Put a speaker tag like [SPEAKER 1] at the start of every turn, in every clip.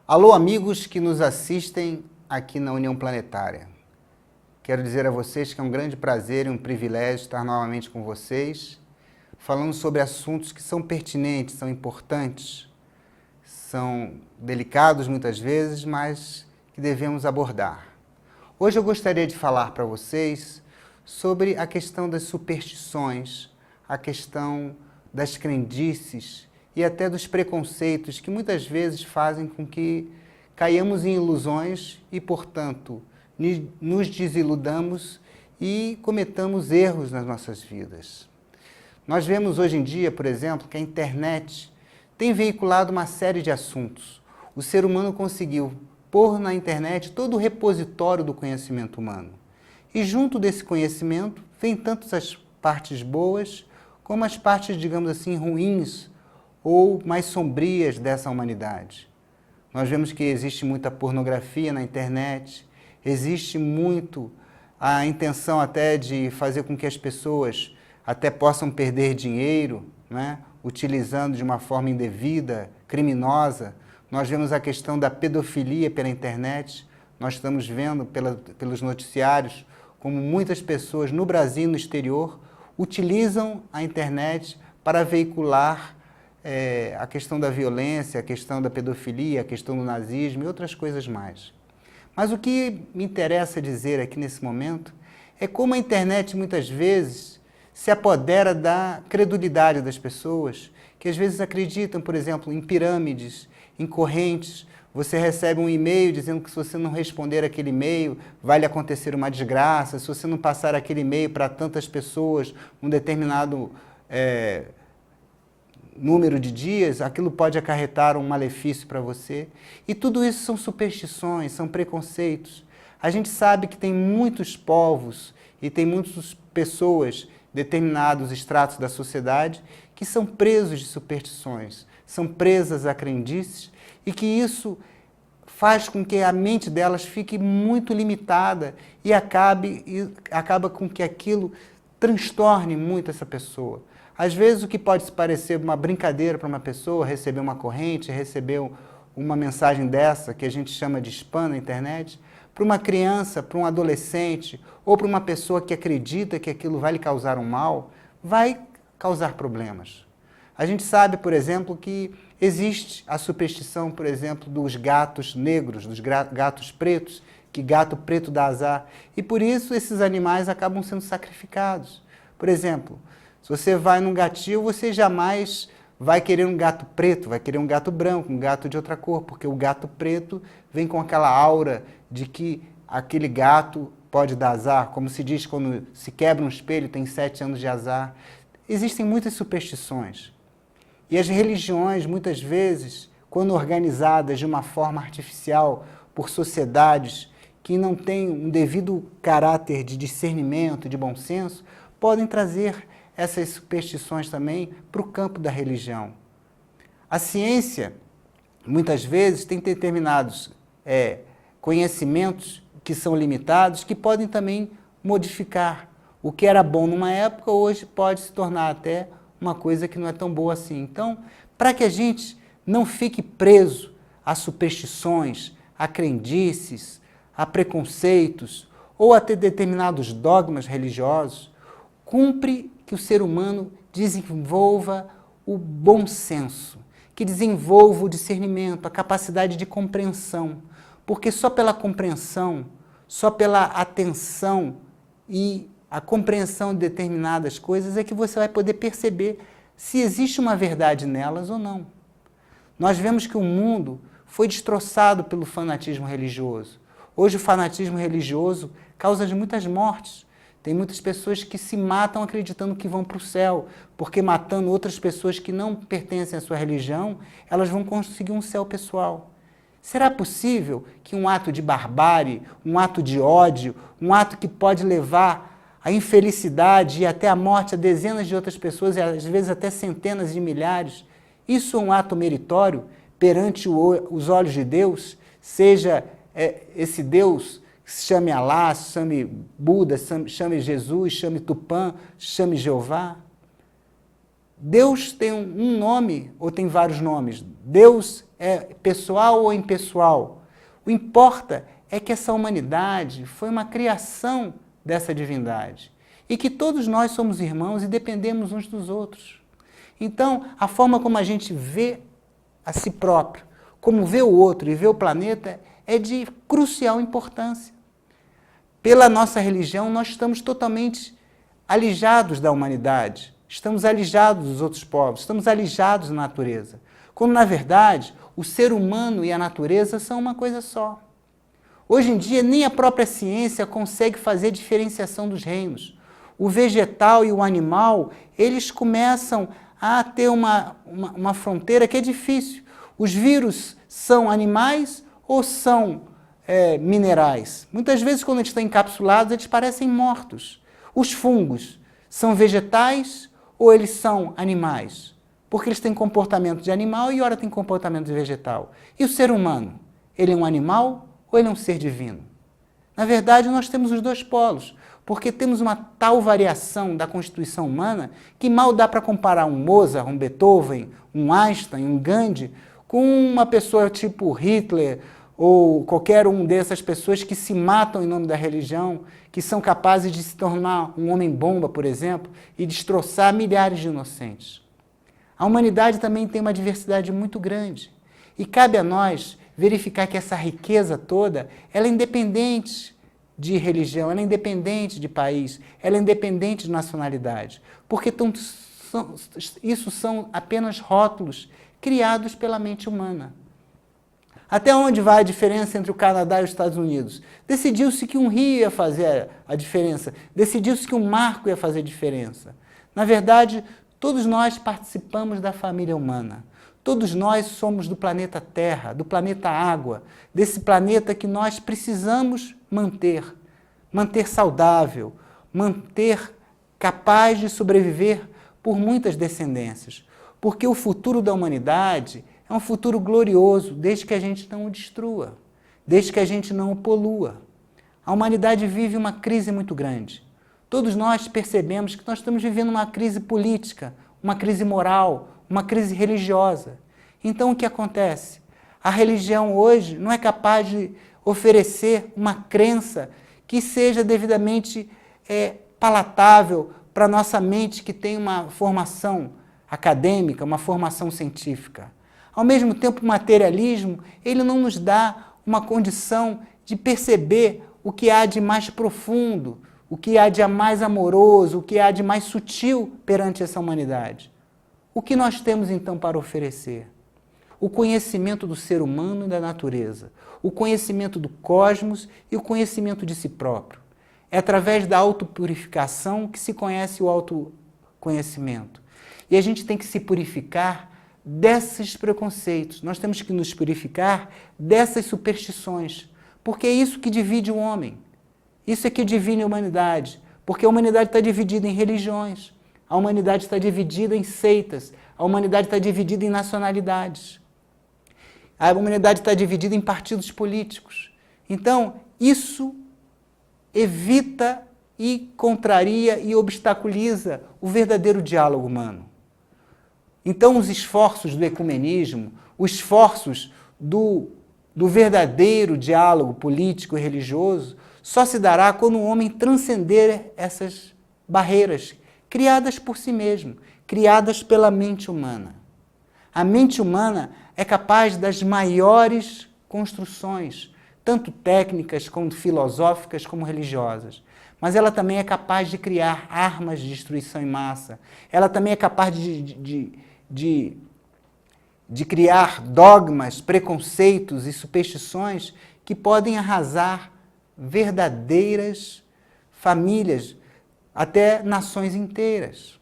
[SPEAKER 1] Alô, amigos que nos assistem aqui na União Planetária. Quero dizer a vocês que é um grande prazer e um privilégio estar novamente com vocês, falando sobre assuntos que são pertinentes, são importantes, são delicados muitas vezes, mas que devemos abordar. Hoje eu gostaria de falar para vocês sobre a questão das superstições, a questão das crendices e até dos preconceitos que muitas vezes fazem com que caiamos em ilusões e, portanto, nos desiludamos e cometamos erros nas nossas vidas. Nós vemos hoje em dia, por exemplo, que a internet tem veiculado uma série de assuntos. O ser humano conseguiu pôr na internet todo o repositório do conhecimento humano. E junto desse conhecimento vem tanto as partes boas como as partes, digamos assim, ruins ou mais sombrias dessa humanidade. Nós vemos que existe muita pornografia na internet, existe muito a intenção até de fazer com que as pessoas até possam perder dinheiro, né? Utilizando de uma forma indevida, criminosa. Nós vemos a questão da pedofilia pela internet, nós estamos vendo pelos noticiários como muitas pessoas no Brasil e no exterior utilizam a internet para veicular a questão da violência, a questão da pedofilia, a questão do nazismo e outras coisas mais. Mas o que me interessa dizer aqui nesse momento é como a internet muitas vezes se apodera da credulidade das pessoas, que às vezes acreditam, por exemplo, em pirâmides, em correntes. Você recebe um e-mail dizendo que se você não responder aquele e-mail, vai lhe acontecer uma desgraça, se você não passar aquele e-mail para tantas pessoas, um determinado número de dias, aquilo pode acarretar um malefício para você. E tudo isso são superstições, são preconceitos. A gente sabe que tem muitos povos e tem muitas pessoas, determinados estratos da sociedade, que são presos de superstições, são presas a crendices e que isso faz com que a mente delas fique muito limitada e acaba com que aquilo transtorne muito essa pessoa. Às vezes o que pode parecer uma brincadeira para uma pessoa, receber uma corrente, receber uma mensagem dessa, que a gente chama de spam na internet, para uma criança, para um adolescente, ou para uma pessoa que acredita que aquilo vai lhe causar um mal, vai causar problemas. A gente sabe, por exemplo, que existe a superstição, por exemplo, dos gatos negros, dos gatos pretos, que gato preto dá azar, e por isso esses animais acabam sendo sacrificados. Por exemplo, se você vai num gatil, você jamais vai querer um gato preto, vai querer um gato branco, um gato de outra cor, porque o gato preto vem com aquela aura de que aquele gato pode dar azar, como se diz quando se quebra um espelho, tem 7 anos de azar. Existem muitas superstições. E as religiões, muitas vezes, quando organizadas de uma forma artificial por sociedades que não têm um devido caráter de discernimento, de bom senso, podem trazer essas superstições também para o campo da religião. A ciência, muitas vezes, tem determinados conhecimentos que são limitados, que podem também modificar. O que era bom numa época, hoje pode se tornar até uma coisa que não é tão boa assim. Então, para que a gente não fique preso a superstições, a crendices, a preconceitos ou a ter determinados dogmas religiosos, cumpre que o ser humano desenvolva o bom senso, que desenvolva o discernimento, a capacidade de compreensão, porque só pela compreensão, só pela atenção e a compreensão de determinadas coisas é que você vai poder perceber se existe uma verdade nelas ou não. Nós vemos que o mundo foi destroçado pelo fanatismo religioso. Hoje o fanatismo religioso causa muitas mortes. Tem muitas pessoas que se matam acreditando que vão para o céu, porque matando outras pessoas que não pertencem à sua religião, elas vão conseguir um céu pessoal. Será possível que um ato de barbárie, um ato de ódio, um ato que pode levar à infelicidade e até à morte a dezenas de outras pessoas, e às vezes até centenas de milhares, isso é um ato meritório perante os olhos de Deus? Seja esse Deus, chame Alá, chame Buda, chame Jesus, chame Tupã, chame Jeová. Deus tem um nome ou tem vários nomes? Deus é pessoal ou impessoal? O que importa é que essa humanidade foi uma criação dessa divindade e que todos nós somos irmãos e dependemos uns dos outros. Então, a forma como a gente vê a si próprio, como vê o outro e vê o planeta, é de crucial importância. Pela nossa religião, nós estamos totalmente alijados da humanidade, estamos alijados dos outros povos, estamos alijados da natureza, quando, na verdade, o ser humano e a natureza são uma coisa só. Hoje em dia, nem a própria ciência consegue fazer diferenciação dos reinos. O vegetal e o animal, eles começam a ter uma fronteira que é difícil. Os vírus são animais ou são minerais? Muitas vezes, quando eles estão encapsulados, eles parecem mortos. Os fungos são vegetais ou eles são animais? Porque eles têm comportamento de animal e ora têm comportamento de vegetal. E o ser humano? Ele é um animal ou ele é um ser divino? Na verdade, nós temos os dois polos, porque temos uma tal variação da constituição humana que mal dá para comparar um Mozart, um Beethoven, um Einstein, um Gandhi, com uma pessoa tipo Hitler ou qualquer um dessas pessoas que se matam em nome da religião, que são capazes de se tornar um homem-bomba, por exemplo, e destroçar milhares de inocentes. A humanidade também tem uma diversidade muito grande e cabe a nós verificar que essa riqueza toda, ela é independente de religião, ela é independente de país, ela é independente de nacionalidade, porque isso são apenas rótulos criados pela mente humana. Até onde vai a diferença entre o Canadá e os Estados Unidos? Decidiu-se que um rio ia fazer a diferença, decidiu-se que um marco ia fazer a diferença. Na verdade, todos nós participamos da família humana. Todos nós somos do planeta Terra, do planeta Água, desse planeta que nós precisamos manter saudável, manter capaz de sobreviver por muitas descendências. Porque o futuro da humanidade é um futuro glorioso, desde que a gente não o destrua, desde que a gente não o polua. A humanidade vive uma crise muito grande. Todos nós percebemos que nós estamos vivendo uma crise política, uma crise moral, uma crise religiosa. Então, o que acontece? A religião hoje não é capaz de oferecer uma crença que seja devidamente palatável para a nossa mente que tem uma formação acadêmica, uma formação científica. Ao mesmo tempo, o materialismo, ele não nos dá uma condição de perceber o que há de mais profundo, o que há de mais amoroso, o que há de mais sutil perante essa humanidade. O que nós temos, então, para oferecer? O conhecimento do ser humano e da natureza, o conhecimento do cosmos e o conhecimento de si próprio. É através da autopurificação que se conhece o autoconhecimento. E a gente tem que se purificar desses preconceitos. Nós temos que nos purificar dessas superstições, porque é isso que divide o homem. Isso é que divide a humanidade, porque a humanidade está dividida em religiões, a humanidade está dividida em seitas, a humanidade está dividida em nacionalidades, a humanidade está dividida em partidos políticos. Então, isso evita e contraria e obstaculiza o verdadeiro diálogo humano. Então, os esforços do ecumenismo, os esforços do verdadeiro diálogo político e religioso, só se dará quando o homem transcender essas barreiras criadas por si mesmo, criadas pela mente humana. A mente humana é capaz das maiores construções, tanto técnicas, como filosóficas, como religiosas. Mas ela também é capaz de criar armas de destruição em massa. Ela também é capaz de criar dogmas, preconceitos e superstições que podem arrasar verdadeiras famílias, até nações inteiras.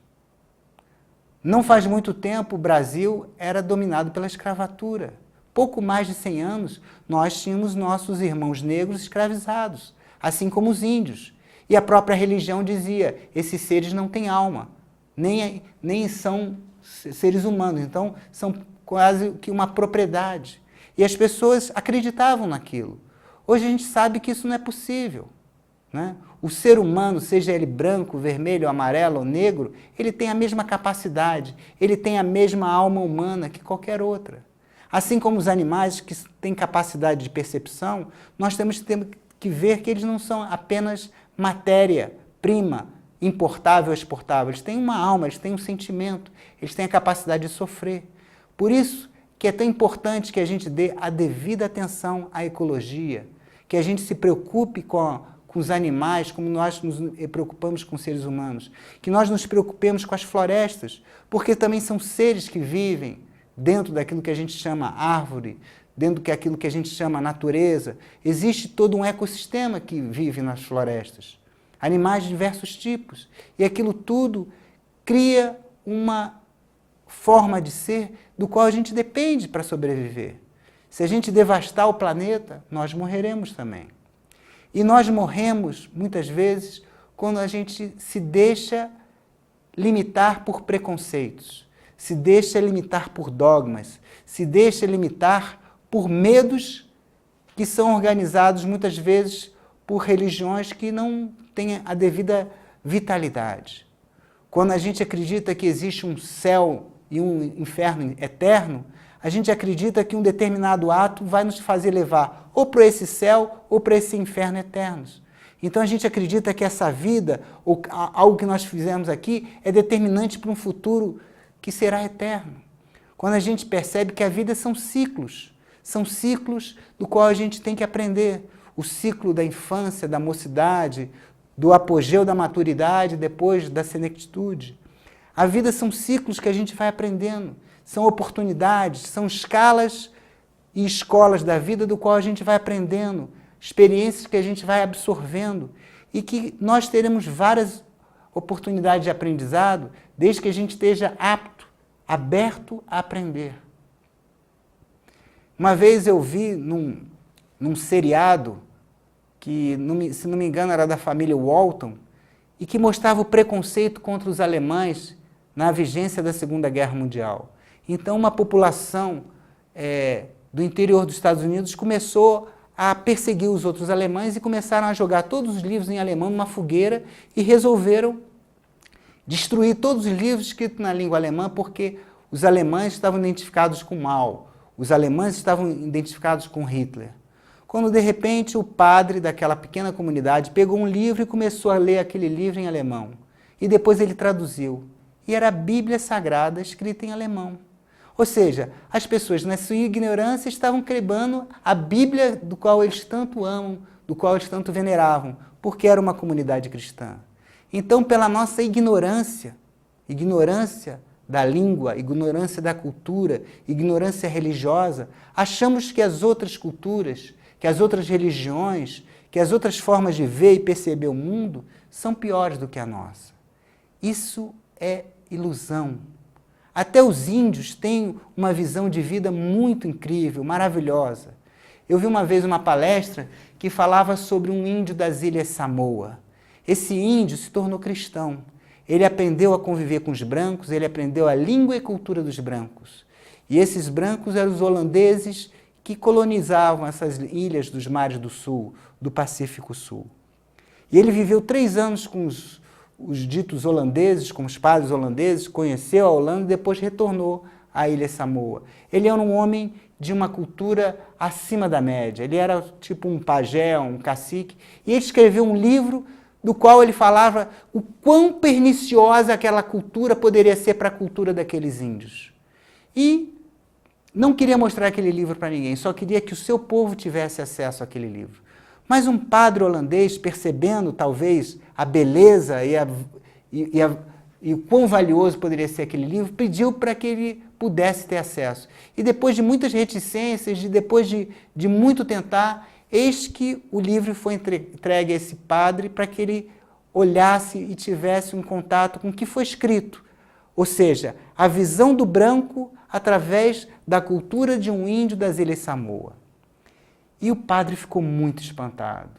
[SPEAKER 1] Não faz muito tempo o Brasil era dominado pela escravatura. Pouco mais de 100 anos, nós tínhamos nossos irmãos negros escravizados, assim como os índios. E a própria religião dizia, esses seres não têm alma, nem são seres humanos, então são quase que uma propriedade. E as pessoas acreditavam naquilo. Hoje a gente sabe que isso não é possível. né? O ser humano, seja ele branco, vermelho, amarelo ou negro, ele tem a mesma capacidade, ele tem a mesma alma humana que qualquer outra. Assim como os animais que têm capacidade de percepção, nós temos que ver que eles não são apenas matéria-prima, importável, exportável. Eles têm uma alma, eles têm um sentimento, eles têm a capacidade de sofrer. Por isso que é tão importante que a gente dê a devida atenção à ecologia, que a gente se preocupe com os animais, como nós nos preocupamos com os seres humanos, que nós nos preocupemos com as florestas, porque também são seres que vivem dentro daquilo que a gente chama árvore, dentro daquilo que a gente chama natureza. Existe todo um ecossistema que vive nas florestas, animais de diversos tipos, e aquilo tudo cria uma forma de ser do qual a gente depende para sobreviver. Se a gente devastar o planeta, nós morreremos também. E nós morremos, muitas vezes, quando a gente se deixa limitar por preconceitos, se deixa limitar por dogmas, se deixa limitar por medos que são organizados, muitas vezes, por religiões que não têm a devida vitalidade. Quando a gente acredita que existe um céu e um inferno eterno, a gente acredita que um determinado ato vai nos fazer levar ou para esse céu ou para esse inferno eternos. Então a gente acredita que essa vida, ou algo que nós fizemos aqui, é determinante para um futuro que será eterno. Quando a gente percebe que a vida são ciclos do qual a gente tem que aprender. O ciclo da infância, da mocidade, do apogeu da maturidade, depois da senectitude. A vida são ciclos que a gente vai aprendendo, são oportunidades, são escalas e escolas da vida do qual a gente vai aprendendo, experiências que a gente vai absorvendo e que nós teremos várias oportunidades de aprendizado desde que a gente esteja apto, aberto a aprender. Uma vez eu vi num seriado, que se não me engano era da família Walton, e que mostrava o preconceito contra os alemães na vigência da Segunda Guerra Mundial. Então, uma população do interior dos Estados Unidos começou a perseguir os outros alemães e começaram a jogar todos os livros em alemão numa fogueira e resolveram destruir todos os livros escritos na língua alemã porque os alemães estavam identificados com Mao, os alemães estavam identificados com Hitler. Quando, de repente, o padre daquela pequena comunidade pegou um livro e começou a ler aquele livro em alemão. E depois ele traduziu. E era a Bíblia Sagrada escrita em alemão. Ou seja, as pessoas, na sua ignorância, estavam quebrando a Bíblia do qual eles tanto amam, do qual eles tanto veneravam, porque era uma comunidade cristã. Então, pela nossa ignorância da língua, ignorância da cultura, ignorância religiosa, achamos que as outras culturas, que as outras religiões, que as outras formas de ver e perceber o mundo são piores do que a nossa. Isso é ilusão. Até os índios têm uma visão de vida muito incrível, maravilhosa. Eu vi uma vez uma palestra que falava sobre um índio das Ilhas Samoa. Esse índio se tornou cristão. Ele aprendeu a conviver com os brancos, ele aprendeu a língua e cultura dos brancos. E esses brancos eram os holandeses que colonizavam essas ilhas dos mares do sul, do Pacífico Sul. E ele viveu 3 anos com os ditos holandeses, com os padres holandeses, conheceu a Holanda e depois retornou à Ilha Samoa. Ele era um homem de uma cultura acima da média, ele era tipo um pajé, um cacique, e ele escreveu um livro do qual ele falava o quão perniciosa aquela cultura poderia ser para a cultura daqueles índios. E não queria mostrar aquele livro para ninguém, só queria que o seu povo tivesse acesso àquele livro. Mas um padre holandês, percebendo talvez a beleza e o quão valioso poderia ser aquele livro, pediu para que ele pudesse ter acesso. E depois de muitas reticências, depois de muito tentar, eis que o livro foi entregue a esse padre para que ele olhasse e tivesse um contato com o que foi escrito. Ou seja, a visão do branco através da cultura de um índio das Ilhas Samoa. E o padre ficou muito espantado,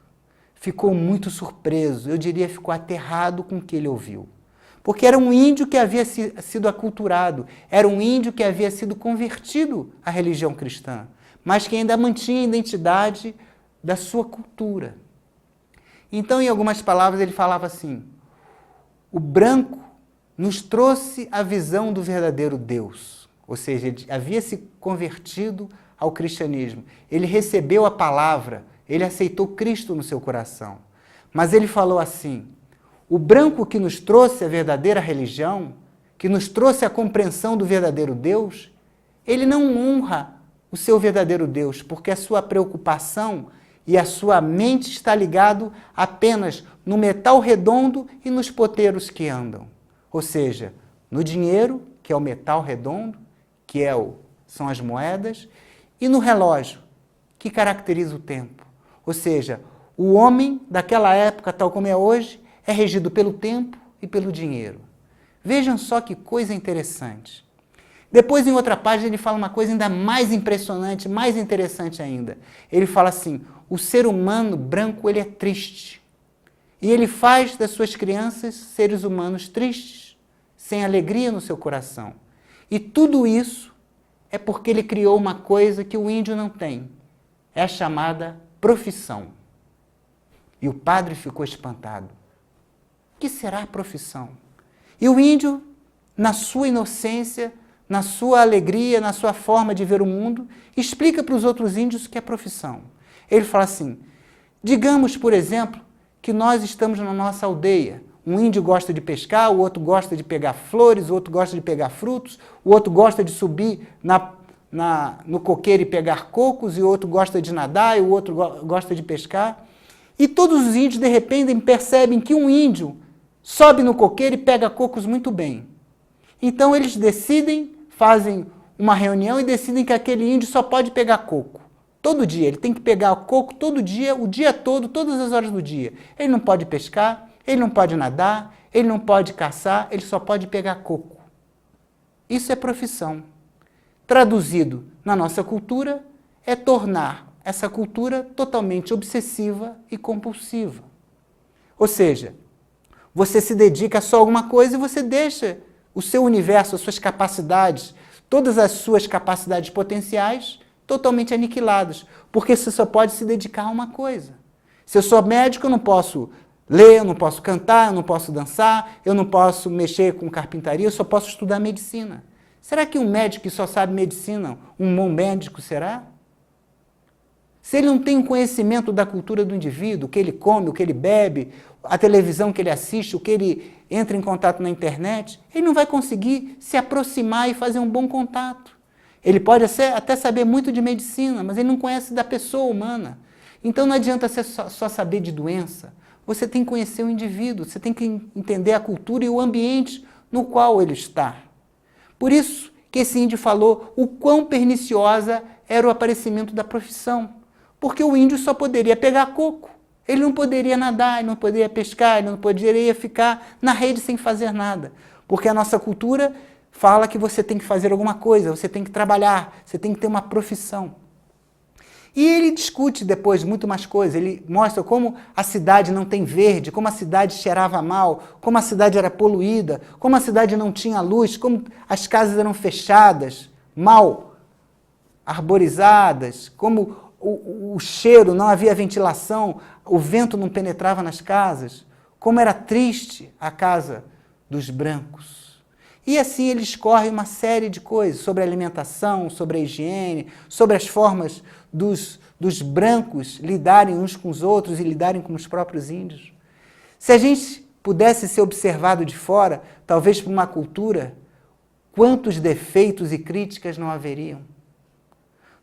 [SPEAKER 1] ficou muito surpreso, eu diria ficou aterrado com o que ele ouviu. Porque era um índio que havia sido aculturado, era um índio que havia sido convertido à religião cristã, mas que ainda mantinha a identidade da sua cultura. Então, em algumas palavras, ele falava assim: o branco nos trouxe a visão do verdadeiro Deus. Ou seja, ele havia se convertido ao cristianismo. Ele recebeu a palavra, ele aceitou Cristo no seu coração. Mas ele falou assim: o branco que nos trouxe a verdadeira religião, que nos trouxe a compreensão do verdadeiro Deus, ele não honra o seu verdadeiro Deus, porque a sua preocupação e a sua mente está ligado apenas no metal redondo e nos poteiros que andam. Ou seja, no dinheiro, que é o metal redondo, que são as moedas, e no relógio, que caracteriza o tempo. Ou seja, o homem daquela época, tal como é hoje, é regido pelo tempo e pelo dinheiro. Vejam só que coisa interessante. Depois, em outra página, ele fala uma coisa ainda mais impressionante, mais interessante ainda. Ele fala assim: o ser humano branco, ele é triste. E ele faz das suas crianças seres humanos tristes, sem alegria no seu coração. E tudo isso é porque ele criou uma coisa que o índio não tem. É a chamada profissão. E o padre ficou espantado. O que será a profissão? E o índio, na sua inocência, na sua alegria, na sua forma de ver o mundo, explica para os outros índios o que é profissão. Ele fala assim: digamos, por exemplo, que nós estamos na nossa aldeia. Um índio gosta de pescar, o outro gosta de pegar flores, o outro gosta de pegar frutos, o outro gosta de subir no coqueiro e pegar cocos, e o outro gosta de nadar, e o outro gosta de pescar. E todos os índios, de repente, percebem que um índio sobe no coqueiro e pega cocos muito bem. Então eles decidem, fazem uma reunião e decidem que aquele índio só pode pegar coco. Todo dia, ele tem que pegar coco todo dia, o dia todo, todas as horas do dia. Ele não pode pescar, ele não pode nadar, ele não pode caçar, ele só pode pegar coco. Isso é profissão. Traduzido na nossa cultura, é tornar essa cultura totalmente obsessiva e compulsiva. Ou seja, você se dedica só a alguma coisa e você deixa o seu universo, as suas capacidades, todas as suas capacidades potenciais totalmente aniquiladas, porque você só pode se dedicar a uma coisa. Se eu sou médico, eu não posso ler, eu não posso cantar, eu não posso dançar, eu não posso mexer com carpintaria, eu só posso estudar medicina. Será que um médico que só sabe medicina, um bom médico será? Se ele não tem um conhecimento da cultura do indivíduo, o que ele come, o que ele bebe, a televisão que ele assiste, o que ele entra em contato na internet, ele não vai conseguir se aproximar e fazer um bom contato. Ele pode até saber muito de medicina, mas ele não conhece da pessoa humana. Então não adianta você só saber de doença. Você tem que conhecer o indivíduo, você tem que entender a cultura e o ambiente no qual ele está. Por isso que esse índio falou o quão perniciosa era o aparecimento da profissão. Porque o índio só poderia pegar coco. Ele não poderia nadar, ele não poderia pescar, ele não poderia ficar na rede sem fazer nada. Porque a nossa cultura fala que você tem que fazer alguma coisa, você tem que trabalhar, você tem que ter uma profissão. E ele discute depois muito mais coisas, ele mostra como a cidade não tem verde, como a cidade cheirava mal, como a cidade era poluída, como a cidade não tinha luz, como as casas eram fechadas, mal arborizadas, como o cheiro, não havia ventilação, o vento não penetrava nas casas, como era triste a casa dos brancos. E assim ele discorre uma série de coisas sobre a alimentação, sobre a higiene, sobre as formas dos brancos lidarem uns com os outros e lidarem com os próprios índios. Se a gente pudesse ser observado de fora, talvez por uma cultura, quantos defeitos e críticas não haveriam?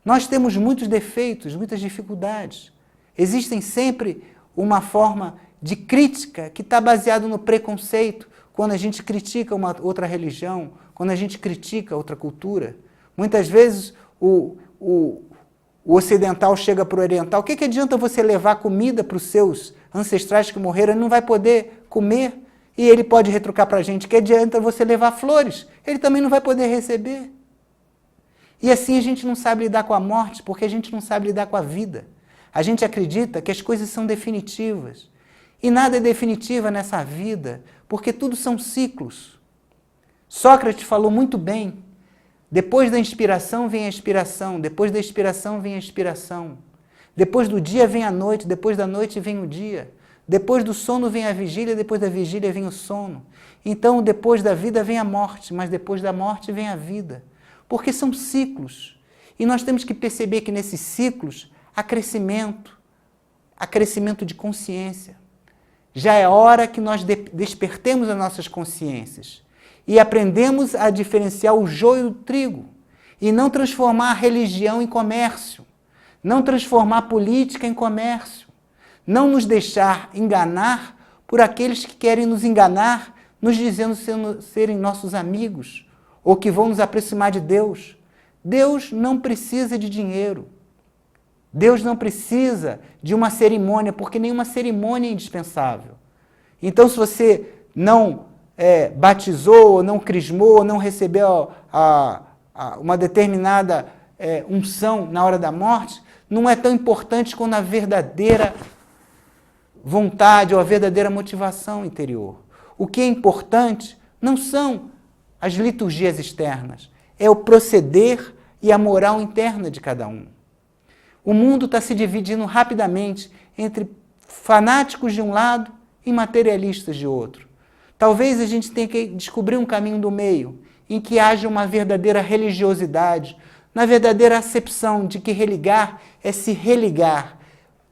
[SPEAKER 1] Nós temos muitos defeitos, muitas dificuldades. Existem sempre uma forma de crítica que está baseada no preconceito, quando a gente critica uma outra religião, quando a gente critica outra cultura. Muitas vezes o ocidental chega para o oriental: o que adianta você levar comida para os seus ancestrais que morreram? Ele não vai poder comer e ele pode retrucar para a gente: que adianta você levar flores? Ele também não vai poder receber. E assim a gente não sabe lidar com a morte, porque a gente não sabe lidar com a vida. A gente acredita que as coisas são definitivas. E nada é definitivo nessa vida, porque tudo são ciclos. Sócrates falou muito bem: depois da inspiração vem a expiração, depois da expiração vem a expiração. Depois do dia vem a noite, depois da noite vem o dia. Depois do sono vem a vigília, depois da vigília vem o sono. Então, depois da vida vem a morte, mas depois da morte vem a vida. Porque são ciclos. E nós temos que perceber que nesses ciclos há crescimento de consciência. Já é hora que nós despertemos as nossas consciências e aprendemos a diferenciar o joio do trigo e não transformar a religião em comércio, não transformar a política em comércio, não nos deixar enganar por aqueles que querem nos enganar, nos dizendo serem nossos amigos ou que vão nos aproximar de Deus. Deus não precisa de dinheiro. Deus não precisa de uma cerimônia, porque nenhuma cerimônia é indispensável. Então, se você não batizou, ou não crismou, ou não recebeu uma determinada unção na hora da morte, não é tão importante quanto a verdadeira vontade ou a verdadeira motivação interior. O que é importante não são as liturgias externas, é o proceder e a moral interna de cada um. O mundo está se dividindo rapidamente entre fanáticos de um lado e materialistas de outro. Talvez a gente tenha que descobrir um caminho do meio, em que haja uma verdadeira religiosidade, na verdadeira acepção de que religar é se religar,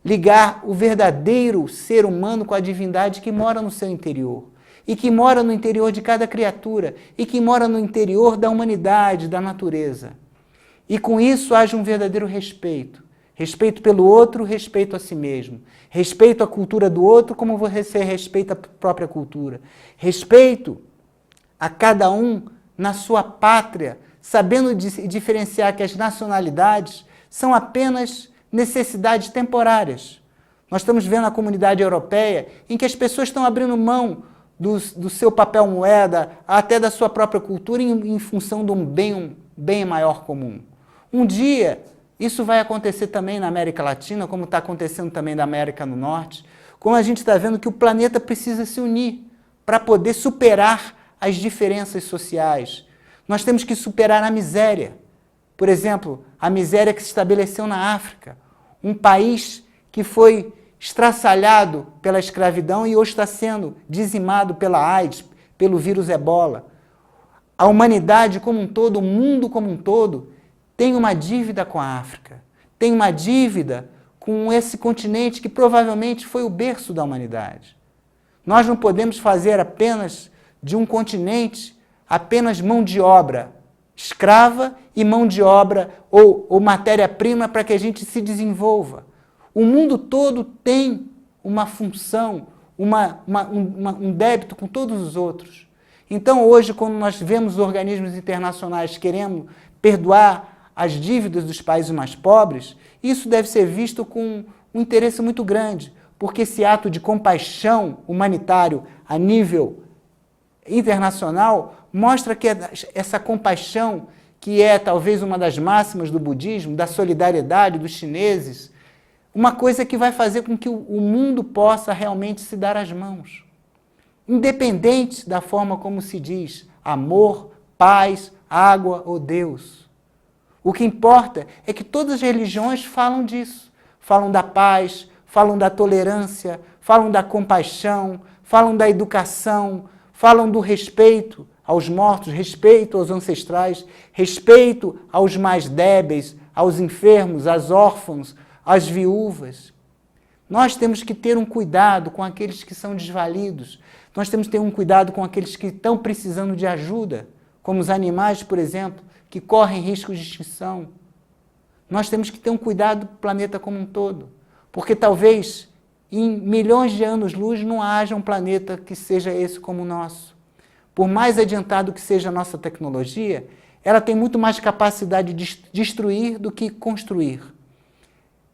[SPEAKER 1] ligar o verdadeiro ser humano com a divindade que mora no seu interior, e que mora no interior de cada criatura, e que mora no interior da humanidade, da natureza. E com isso haja um verdadeiro respeito. Respeito pelo outro, respeito a si mesmo. Respeito à cultura do outro, como você respeita a própria cultura. Respeito a cada um na sua pátria, sabendo diferenciar que as nacionalidades são apenas necessidades temporárias. Nós estamos vendo a comunidade europeia em que as pessoas estão abrindo mão do seu papel moeda, até da sua própria cultura, em função de um bem maior comum. Um dia, isso vai acontecer também na América Latina, como está acontecendo também na América do Norte, como a gente está vendo que o planeta precisa se unir para poder superar as diferenças sociais. Nós temos que superar a miséria. Por exemplo, a miséria que se estabeleceu na África, um país que foi estraçalhado pela escravidão e hoje está sendo dizimado pela AIDS, pelo vírus Ebola. A humanidade como um todo, o mundo como um todo, tem uma dívida com a África, tem uma dívida com esse continente que provavelmente foi o berço da humanidade. Nós não podemos fazer apenas de um continente apenas mão de obra escrava e mão de obra ou matéria-prima para que a gente se desenvolva. O mundo todo tem uma função, um débito com todos os outros. Então, hoje, quando nós vemos organismos internacionais querendo perdoar as dívidas dos países mais pobres, isso deve ser visto com um interesse muito grande, porque esse ato de compaixão humanitário a nível internacional mostra que essa compaixão, que é talvez uma das máximas do budismo, da solidariedade dos chineses, uma coisa que vai fazer com que o mundo possa realmente se dar as mãos. Independente da forma como se diz, amor, paz, água ou Deus. O que importa é que todas as religiões falam disso. Falam da paz, falam da tolerância, falam da compaixão, falam da educação, falam do respeito aos mortos, respeito aos ancestrais, respeito aos mais débeis, aos enfermos, aos órfãos, às viúvas. Nós temos que ter um cuidado com aqueles que são desvalidos. Nós temos que ter um cuidado com aqueles que estão precisando de ajuda, como os animais, por exemplo, que correm risco de extinção. Nós temos que ter um cuidado do planeta como um todo, porque talvez em milhões de anos-luz não haja um planeta que seja esse como o nosso. Por mais adiantado que seja a nossa tecnologia, ela tem muito mais capacidade de destruir do que construir.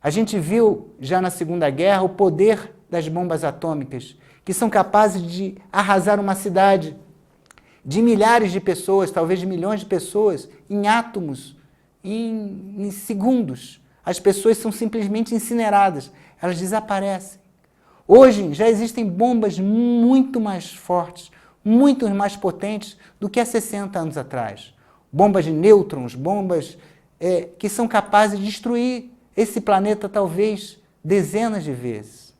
[SPEAKER 1] A gente viu já na Segunda Guerra o poder das bombas atômicas, que são capazes de arrasar uma cidade de milhares de pessoas, talvez de milhões de pessoas, em átomos, em segundos. As pessoas são simplesmente incineradas, elas desaparecem. Hoje já existem bombas muito mais fortes, muito mais potentes do que há 60 anos atrás. Bombas de nêutrons, bombas que são capazes de destruir esse planeta talvez dezenas de vezes.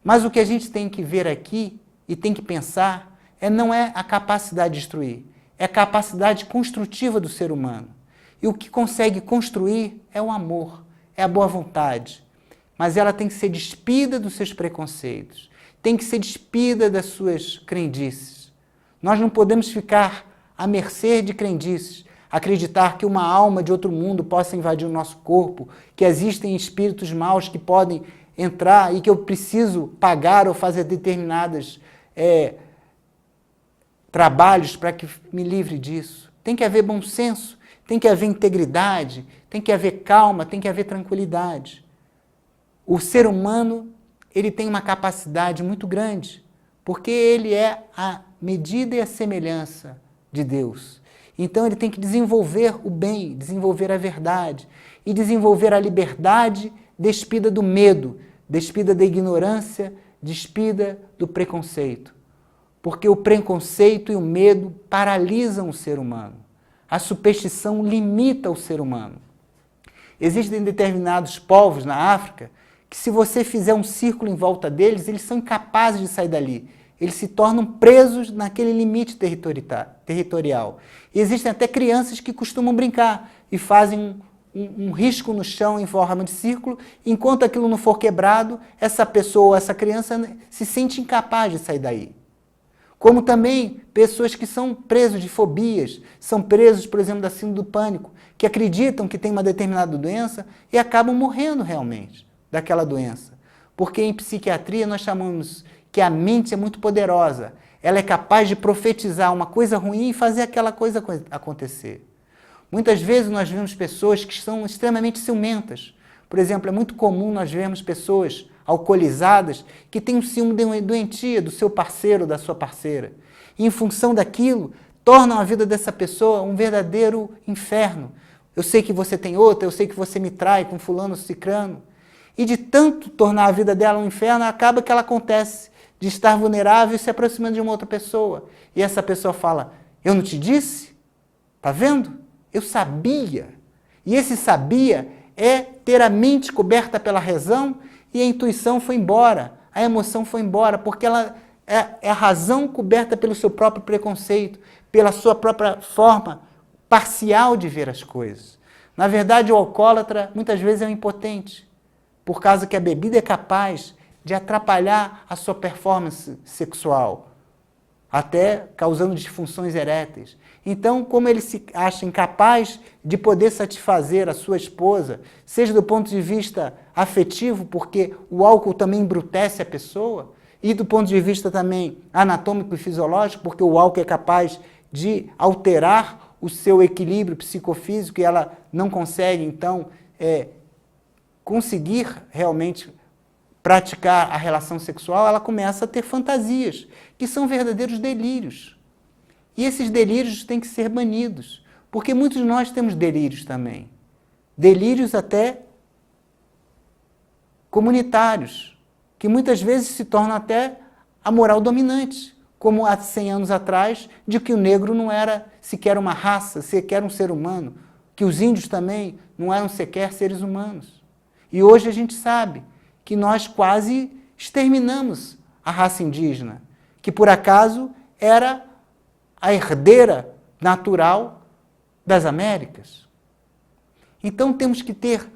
[SPEAKER 1] Mas o que a gente tem que ver aqui e tem que pensar não é a capacidade de destruir, é a capacidade construtiva do ser humano. E o que consegue construir é o amor, é a boa vontade. Mas ela tem que ser despida dos seus preconceitos, tem que ser despida das suas crendices. Nós não podemos ficar à mercê de crendices, acreditar que uma alma de outro mundo possa invadir o nosso corpo, que existem espíritos maus que podem entrar e que eu preciso pagar ou fazer determinados trabalhos para que me livre disso. Tem que haver bom senso, tem que haver integridade, tem que haver calma, tem que haver tranquilidade. O ser humano, ele tem uma capacidade muito grande, porque ele é a medida e a semelhança de Deus. Então ele tem que desenvolver o bem, desenvolver a verdade e desenvolver a liberdade despida do medo, despida da ignorância, despida do preconceito. Porque o preconceito e o medo paralisam o ser humano. A superstição limita o ser humano. Existem determinados povos na África que, se você fizer um círculo em volta deles, eles são incapazes de sair dali. Eles se tornam presos naquele limite territorial. E existem até crianças que costumam brincar e fazem um risco no chão em forma de círculo. Enquanto aquilo não for quebrado, essa pessoa, essa criança, se sente incapaz de sair daí. Como também pessoas que são presos de fobias, são presos, por exemplo, da síndrome do pânico, que acreditam que tem uma determinada doença e acabam morrendo realmente daquela doença. Porque em psiquiatria nós chamamos que a mente é muito poderosa. Ela é capaz de profetizar uma coisa ruim e fazer aquela coisa acontecer. Muitas vezes nós vemos pessoas que são extremamente ciumentas. Por exemplo, é muito comum nós vermos pessoas alcoolizadas que têm um ciúme doentia do seu parceiro ou da sua parceira. E, em função daquilo, tornam a vida dessa pessoa um verdadeiro inferno. Eu sei que você tem outra, eu sei que você me trai com fulano, cicrano. E de tanto tornar a vida dela um inferno, acaba que ela acontece de estar vulnerável e se aproximando de uma outra pessoa. E essa pessoa fala, eu não te disse? Tá vendo? Eu sabia. E esse sabia é ter a mente coberta pela razão e a intuição foi embora, a emoção foi embora, porque ela é a razão coberta pelo seu próprio preconceito, pela sua própria forma parcial de ver as coisas. Na verdade, o alcoólatra muitas vezes é um impotente, por causa que a bebida é capaz de atrapalhar a sua performance sexual, até causando disfunções eréteis. Então, como ele se acha incapaz de poder satisfazer a sua esposa, seja do ponto de vista afetivo, porque o álcool também embrutece a pessoa, e do ponto de vista também anatômico e fisiológico, porque o álcool é capaz de alterar o seu equilíbrio psicofísico e ela não consegue, então, conseguir realmente praticar a relação sexual, ela começa a ter fantasias, que são verdadeiros delírios. E esses delírios têm que ser banidos, porque muitos de nós temos delírios também. Delírios até comunitários, que muitas vezes se tornam até a moral dominante, como há 100 anos atrás, de que o negro não era sequer uma raça, sequer um ser humano, que os índios também não eram sequer seres humanos. E hoje a gente sabe que nós quase exterminamos a raça indígena, que por acaso era a herdeira natural das Américas. Então temos que ter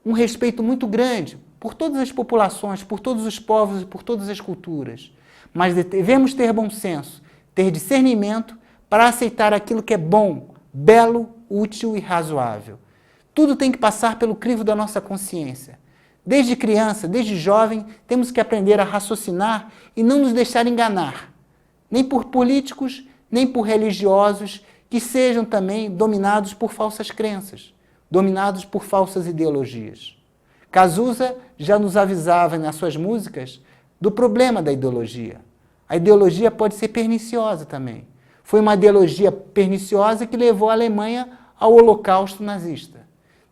[SPEAKER 1] um respeito muito grande por todas as populações, por todos os povos e por todas as culturas. Mas devemos ter bom senso, ter discernimento para aceitar aquilo que é bom, belo, útil e razoável. Tudo tem que passar pelo crivo da nossa consciência. Desde criança, desde jovem, temos que aprender a raciocinar e não nos deixar enganar, nem por políticos, nem por religiosos que sejam também dominados por falsas crenças, dominados por falsas ideologias. Cazuza já nos avisava nas suas músicas do problema da ideologia. A ideologia pode ser perniciosa também. Foi uma ideologia perniciosa que levou a Alemanha ao Holocausto nazista.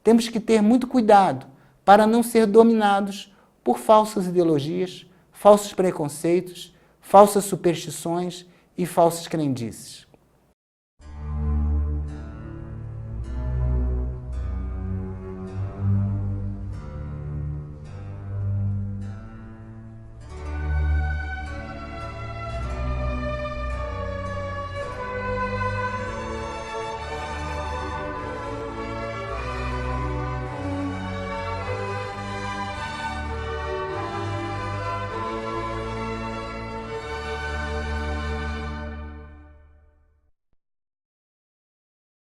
[SPEAKER 1] Temos que ter muito cuidado para não ser dominados por falsas ideologias, falsos preconceitos, falsas superstições e falsas crendices.